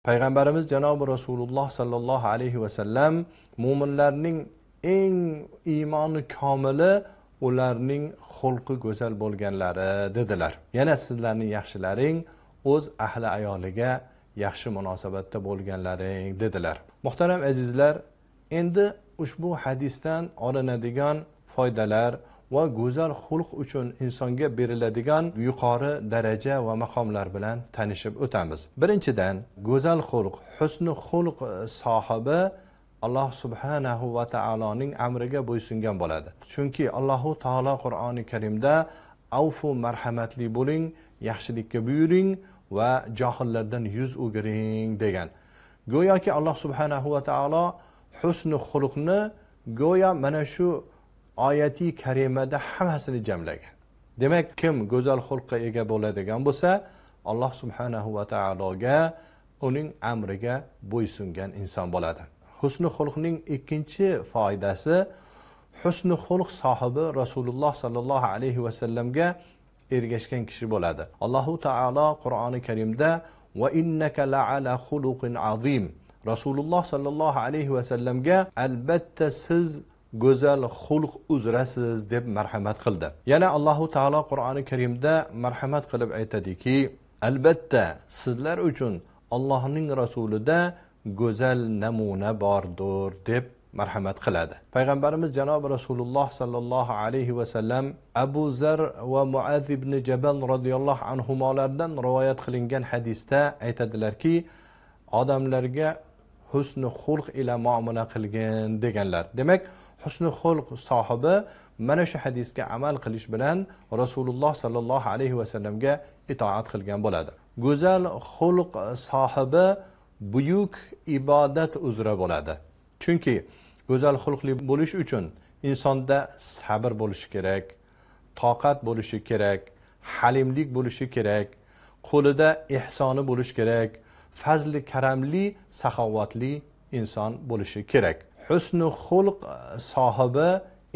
Payg'ambarimiz janobi Rasululloh sallallohu alayhi va sallam mu'minlarning eng iymoni komili ularning xulqi go'zal bo'lganlari dedilar. Yana sizlarning yaxshilaring o'z ahli ayoliga yaxshi munosabatda bo'lganlaring dedilar. Muhtaram azizlar, endi ushbu hadisdan olinadigan foydalar va go'zal xulq uchun insonga beriladigan yuqori daraja va maqomlar bilan tanishib o'tamiz. Birinchidan, go'zal xulq, husni xulq sohibi Alloh subhanahu va taoloning amriga bo'ysungan bo'ladi. Chunki Alloh taolo Qur'oni Karimda avfu marhamatli bo'ling, yaxshilikka buyuring va johillardan yuz o'giring degan. Go'yoki Alloh subhanahu va taolo husni xulqni go'yo mana shu oyati karimada hammasini jamlagan. Demak, kim go'zal xulqqa ega bo'ladigan bo'lsa, Alloh subhanahu va taologa, uning amriga bo'ysungan inson bo'ladi. Husni xulqning ikkinchi foydasi, husni xulq sohibi Rasululloh sallallohu alayhi va sallamga ergashgan kishi bo'ladi. Alloh taolo Qur'oni Karimda va innaka la'ala xuluqin azim, Rasululloh sallallohu alayhi va sallamga albatta siz go'zal xulq uzrasiz deb marhamat qildi. Yana Alloh taolo Qur'oni Karimda marhamat qilib aytadiki, albatta sizlar uchun Allohning rasulida go'zal namuna bordir deb marhamat qiladi. Payg'ambarimiz janobi Rasululloh sallallohu alayhi va sallam Abu Zar va Muaz ibn Jabal radhiyallohu anhumolardan rivoyat qilingan hadisda aytadilarki, odamlarga husni xulq ila muomala qilgin deganlar. Demak, husni xulq sohibi mana shu hadisga amal qilish bilan Rasululloh sallallohu alayhi va sallamga itoat qilgan bo'ladi. Go'zal xulq sohibi buyuk ibodat uzra bo'ladi. Chunki go'zal xulqli bo'lish uchun insonda sabr bo'lishi kerak, toqat bo'lishi kerak, halimlik bo'lishi kerak, qo'lida ihsoni bo'lishi kerak, fazli karamli, saxovatli inson bo'lishi kerak. Husni xulq sohibi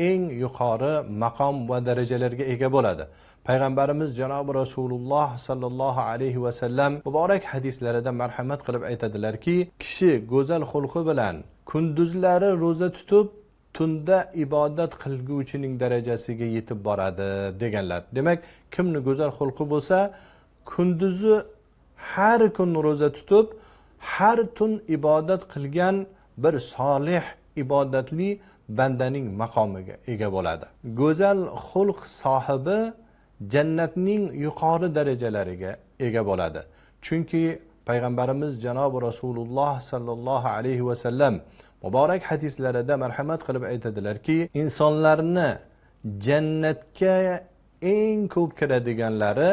eng yuqori maqom va darajalarga ega bo'ladi. Payg'ambarimiz janobi Rasululloh sallallohu alayhi va sallam muborak hadislarida marhamat qilib aytadilarki, kishi go'zal xulqi bilan kunduzlari roza tutib, tunda ibodat qilguvchining darajasiga yetib boradi deganlar. Demak, kimni go'zal xulqi bo'lsa, kunduzi har kun roza tutib, har tun ibodat qilgan bir solih ibodatli bandaning maqomiga ega bo'ladi. Go'zal xulq sohibi jannatning yuqori darajalariga ega bo'ladi. Chunki payg'ambarimiz janobi Rasululloh sallallohu alayhi va sallam muborak hadislarida marhamat qilib aytadilarki, insonlarni jannatga eng ko'p kiradiganlari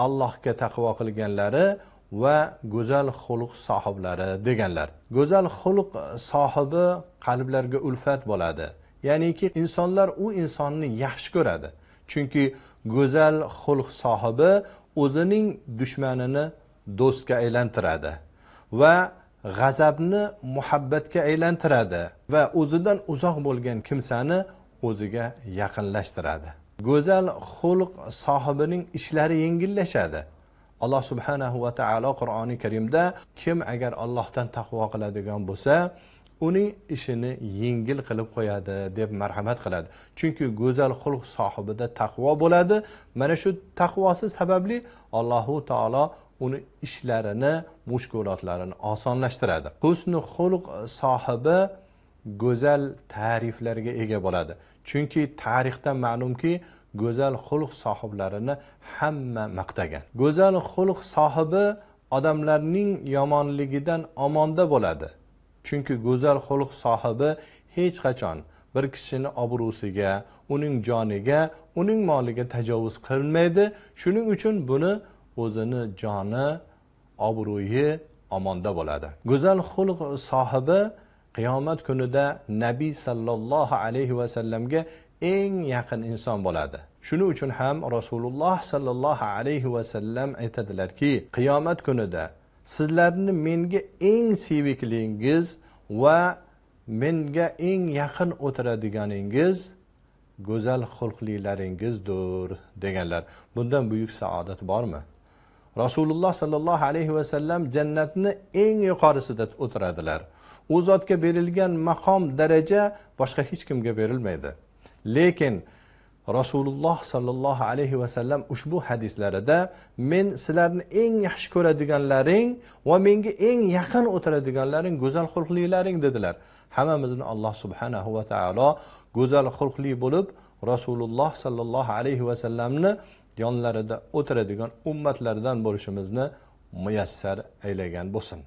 Allohga taqvo qilganlari va go'zal xulq sohiblari deganlar. Go'zal xulq sohibi qalblarga ulfat bo'ladi. Ya'niki insonlar u insonni yaxshi ko'radi. Chunki go'zal xulq sohibi o'zining dushmanini do'stga aylantiradi va g'azabni muhabbatga aylantiradi va o'zidan uzoq bo'lgan kimsani o'ziga yaqinlashtiradi. Go'zal xulq sohibining ishlari yengillashadi. Alloh subhanahu va taolo Qur'oni Karimda kim agar Allohdan taqvo qiladigan bo'lsa, uning ishini yengil qilib qo'yadi deb marhamat qiladi. Chunki go'zal xulq sohibida taqvo bo'ladi. Mana shu taqvosi sababli Alloh taolo uni ishlarini, mushkulotlarini osonlashtiradi. Husni xulq sohibi go'zal ta'riflarga ega bo'ladi. Chunki tarixdan ma'lumki, go'zal xulq sohiblarini hamma maqtagan. Go'zal xulq sohibi odamlarning yomonligidan omonda bo'ladi. Chunki go'zal xulq sohibi hech qachon bir kishini obro'siga, uning joniga, uning moliga tajovuz qilmaydi. Shuning uchun buni o'zini joni, obro'yi omonda bo'ladi. Go'zal xulq sohibi qiyomat kunida Nabiy sallallohu alayhi va sallamga eng yaqin inson bo'ladi. Shuning uchun ham Rasululloh sallallohu alayhi va sallam aytadilarki, qiyomat kunida sizlarni menga eng seviklingiz va menga eng yaqin o'tiradiganingiz go'zal xulqlilaringizdir deganlar. Bundan buyuk saodat bormi? Rasululloh sallallohu alayhi vasallam jannatni eng yuqorisida o'tiradilar. U zotga berilgan maqom, daraja boshqa hech kimga berilmaydi. Lekin Rasululloh sallallohu alayhi vasallam ushbu hadislarida men sizlarni eng yaxshi ko'radiganlaring va menga eng yaqin o'tiradiganlaring go'zal xulqlilaring dedilar. Hammamizni Alloh subhanahu va taolo go'zal xulqli bo'lib Rasululloh sallallohu alayhi vasallamni yonlarida o'tiradigan ummatlardan bo'lishimizni muyassar aylagan bo'lsin.